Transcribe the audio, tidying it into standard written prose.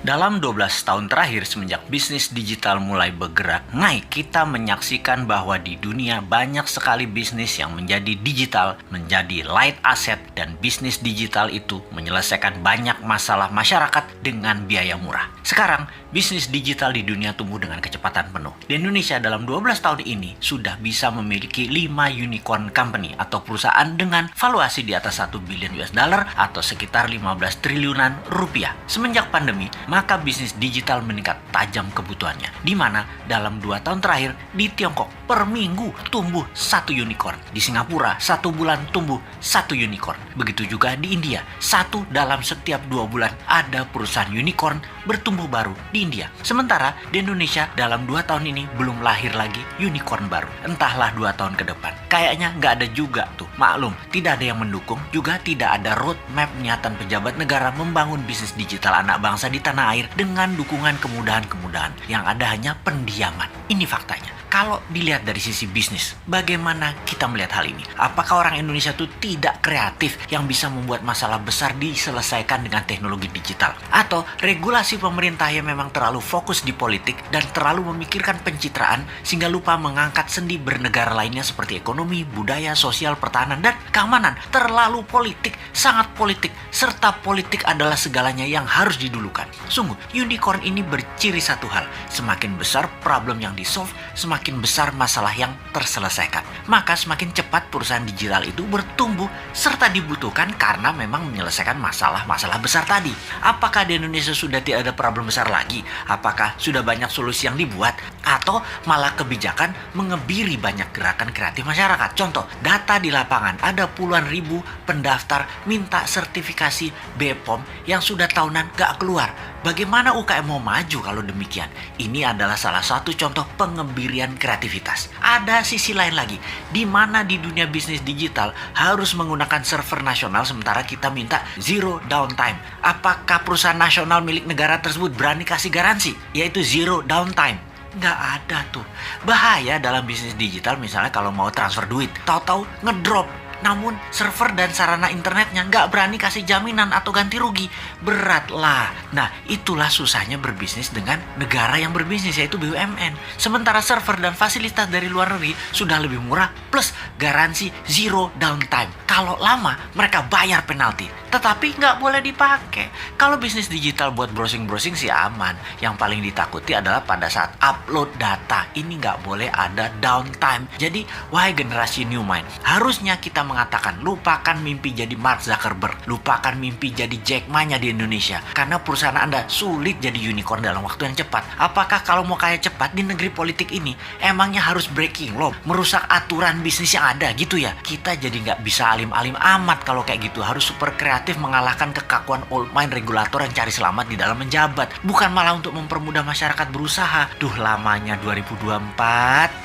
Dalam 12 tahun terakhir semenjak bisnis digital mulai bergerak naik, kita menyaksikan bahwa di dunia banyak sekali bisnis yang menjadi digital, menjadi light asset, dan bisnis digital itu menyelesaikan banyak masalah masyarakat dengan biaya murah. Sekarang, bisnis digital di dunia tumbuh dengan kecepatan penuh. Di Indonesia dalam 12 tahun ini sudah bisa memiliki 5 unicorn company atau perusahaan dengan valuasi di atas 1 billion US dollar atau sekitar 15 triliunan rupiah. Semenjak pandemi, maka bisnis digital meningkat tajam kebutuhannya. Di mana dalam 2 tahun terakhir di Tiongkok per minggu tumbuh 1 unicorn. Di Singapura 1 bulan tumbuh 1 unicorn. Begitu juga di India, 1 dalam setiap 2 bulan ada perusahaan unicorn bertumbuh baru di India. Sementara di Indonesia dalam 2 tahun ini belum lahir lagi unicorn baru. Entahlah 2 tahun ke depan. Kayaknya nggak ada juga tuh. Maklum, tidak ada yang mendukung, juga tidak ada roadmap niatan pejabat negara membangun bisnis digital anak bangsa di tanah air dengan dukungan kemudahan-kemudahan. Yang ada hanya pendiaman. Ini faktanya. Kalau dilihat dari sisi bisnis, bagaimana kita melihat hal ini? Apakah orang Indonesia itu tidak kreatif yang bisa membuat masalah besar diselesaikan dengan teknologi digital? Atau regulasi pemerintah yang memang terlalu fokus di politik dan terlalu memikirkan pencitraan sehingga lupa mengangkat sendi bernegara lainnya seperti ekonomi, budaya, sosial, pertahanan, dan keamanan? Terlalu politik, sangat politik, serta politik adalah segalanya yang harus didulukan. Sungguh, unicorn ini berciri satu hal, semakin besar problem yang di-solve, semakin besar masalah yang terselesaikan. Maka semakin cepat perusahaan digital itu bertumbuh serta dibutuhkan karena memang menyelesaikan masalah-masalah besar tadi. Apakah di Indonesia sudah tidak ada problem besar lagi? Apakah sudah banyak solusi yang dibuat? Atau malah kebijakan mengebiri banyak gerakan kreatif masyarakat? Contoh, data di lapangan ada puluhan ribu pendaftar minta sertifikasi BPOM yang sudah tahunan gak keluar. Bagaimana UKM mau maju kalau demikian? Ini adalah salah satu contoh pengebirian kreativitas. Ada sisi lain lagi, di mana di dunia bisnis digital harus menggunakan server nasional sementara kita minta zero downtime. Apakah perusahaan nasional milik negara tersebut berani kasih garansi, yaitu zero downtime? Nggak ada tuh. Bahaya dalam bisnis digital misalnya kalau mau transfer duit, tahu-tahu ngedrop. Namun server dan sarana internetnya nggak berani kasih jaminan atau ganti rugi. Berat lah. Nah, itulah susahnya berbisnis dengan negara yang berbisnis, yaitu BUMN. Sementara server dan fasilitas dari luar negeri sudah lebih murah plus garansi zero downtime. Kalau lama mereka bayar penalti, tetapi nggak boleh dipakai. Kalau bisnis digital buat browsing-browsing sih aman. Yang paling ditakuti adalah pada saat upload data. Ini nggak boleh ada downtime. Jadi, wahai generasi new mind, harusnya kita mengatakan lupakan mimpi jadi Mark Zuckerberg, lupakan mimpi jadi Jack Ma-nya di Indonesia, karena perusahaan Anda sulit jadi unicorn dalam waktu yang cepat. Apakah kalau mau kaya cepat di negeri politik ini emangnya harus breaking law, merusak aturan bisnis yang ada gitu ya? Kita jadi nggak bisa alim-alim amat kalau kayak gitu. Harus super kreatif mengalahkan kekakuan old mind regulator yang cari selamat di dalam menjabat, bukan malah untuk mempermudah masyarakat berusaha. Duh, lamanya 2024.